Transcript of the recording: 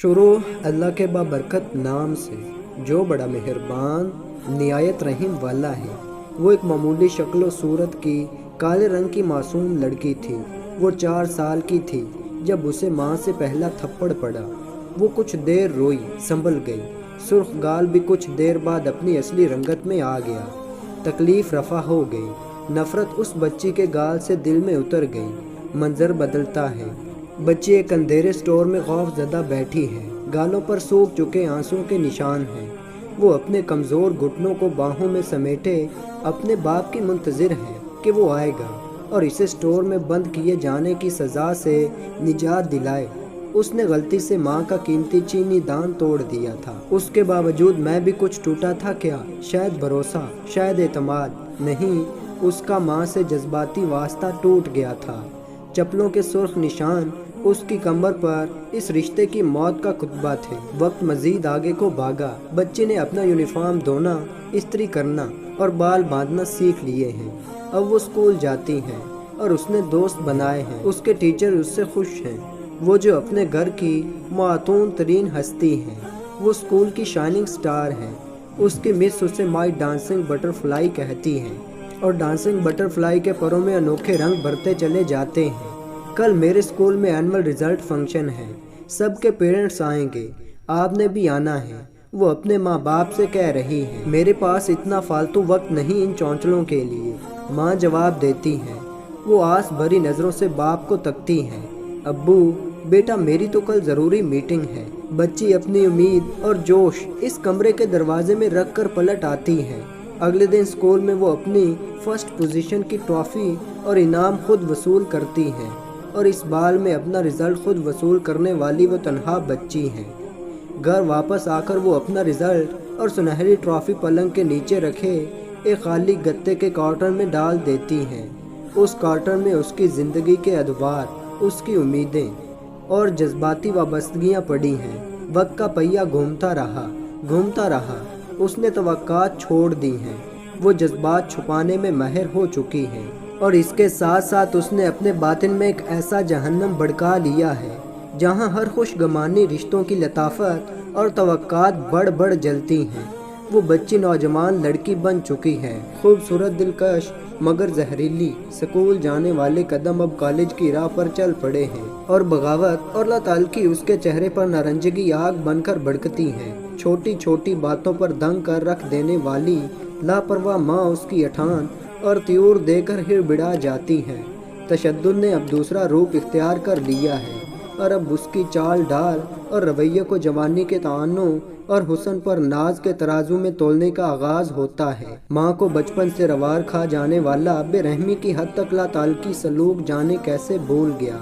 شروع اللہ کے بابرکت نام سے جو بڑا مہربان نہایت رحیم والا ہے۔ وہ ایک معمولی شکل و صورت کی کالے رنگ کی معصوم لڑکی تھی۔ وہ 4 سال کی تھی جب اسے ماں سے پہلا تھپڑ پڑا۔ وہ کچھ دیر روئی، سنبھل گئی۔ سرخ گال بھی کچھ دیر بعد اپنی اصلی رنگت میں آ گیا۔ تکلیف رفع ہو گئی۔ نفرت اس بچی کے گال سے دل میں اتر گئی۔ منظر بدلتا ہے۔ بچی ایک اندھیرے سٹور میں خوف زدہ بیٹھی ہے۔ گالوں پر سوکھ چکے آنسوں کے نشان ہیں۔ وہ اپنے کمزور گھٹنوں کو باہوں میں سمیٹے اپنے باپ کی منتظر ہے کہ وہ آئے گا اور اسے سٹور میں بند کیے جانے کی سزا سے نجات دلائے۔ اس نے غلطی سے ماں کا قیمتی چینی دان توڑ دیا تھا۔ اس کے باوجود میں بھی کچھ ٹوٹا تھا کیا؟ شاید بھروسہ، شاید اعتماد، نہیں، اس کا ماں سے جذباتی واسطہ ٹوٹ گیا تھا۔ چپلوں کے سرخ نشان اس کی کمر پر اس رشتے کی موت کا خطبہ تھے۔ وقت مزید آگے کو بھاگا۔ بچے نے اپنا یونیفارم دھونا، استری کرنا اور بال باندھنا سیکھ لیے ہیں۔ اب وہ اسکول جاتی ہیں اور اس نے دوست بنائے ہیں۔ اس کے ٹیچر اس سے خوش ہیں۔ وہ جو اپنے گھر کی معتون ترین ہستی ہیں۔ وہ اسکول کی شائننگ سٹار ہیں۔ اس کی مس اسے مائی ڈانسنگ بٹر فلائی کہتی ہیں اور ڈانسنگ بٹر فلائی کے پروں میں انوکھے رنگ بھرتے چلے جاتے ہیں۔ کل میرے اسکول میں اینول ریزلٹ فنکشن ہے۔ سب کے پیرنٹس آئیں گے، آپ نے بھی آنا ہے، وہ اپنے ماں باپ سے کہہ رہی ہے۔ میرے پاس اتنا فالتو وقت نہیں ان چونچلوں کے لیے، ماں جواب دیتی ہے۔ وہ آس بھری نظروں سے باپ کو تکتی ہے۔ ابو، بیٹا میری تو کل ضروری میٹنگ ہے۔ بچی اپنی امید اور جوش اس کمرے کے دروازے میں رکھ کر پلٹ آتی ہے۔ اگلے دن اسکول میں وہ اپنی فرسٹ پوزیشن کی ٹرافی اور انعام خود وصول کرتی ہے اور اس بال میں اپنا رزلٹ خود وصول کرنے والی وہ تنہا بچی ہے۔ گھر واپس آ کر وہ اپنا رزلٹ اور سنہری ٹرافی پلنگ کے نیچے رکھے ایک خالی گتے کے کارٹن میں ڈال دیتی ہے۔ اس کارٹن میں اس کی زندگی کے ادوار، اس کی امیدیں اور جذباتی وابستگیاں پڑی ہیں۔ وقت کا پہیہ گھومتا رہا۔ اس نے توقعات چھوڑ دی ہیں۔ وہ جذبات چھپانے میں ماہر ہو چکی ہے اور اس کے ساتھ ساتھ اس نے اپنے باطن میں ایک ایسا جہنم بھڑکا لیا ہے جہاں ہر خوش گمانی رشتوں کی لطافت اور توقعات بڑھ جلتی ہیں۔ وہ بچی نوجوان لڑکی بن چکی ہے، خوبصورت، دلکش مگر زہریلی۔ اسکول جانے والے قدم اب کالج کی راہ پر چل پڑے ہیں اور بغاوت اور لاتعلقی اس کے چہرے پر نارنجگی آگ بن کر بھڑکتی ہے۔ چھوٹی چھوٹی باتوں پر دنگ کر رکھ دینے والی لاپرواہ ماں اس کی اٹھان اور تیور دے کر ہڑبڑا جاتی ہے۔ تشدد نے اب دوسرا روپ اختیار کر لیا ہے اور اب اس کی چال ڈھال اور رویے کو جوانی کے تعنوں اور حسن پر ناز کے ترازو میں تولنے کا آغاز ہوتا ہے۔ ماں کو بچپن سے روار کھا جانے والا بے رحمی کی حد تک لا تعلقی سلوک جانے کیسے بھول گیا۔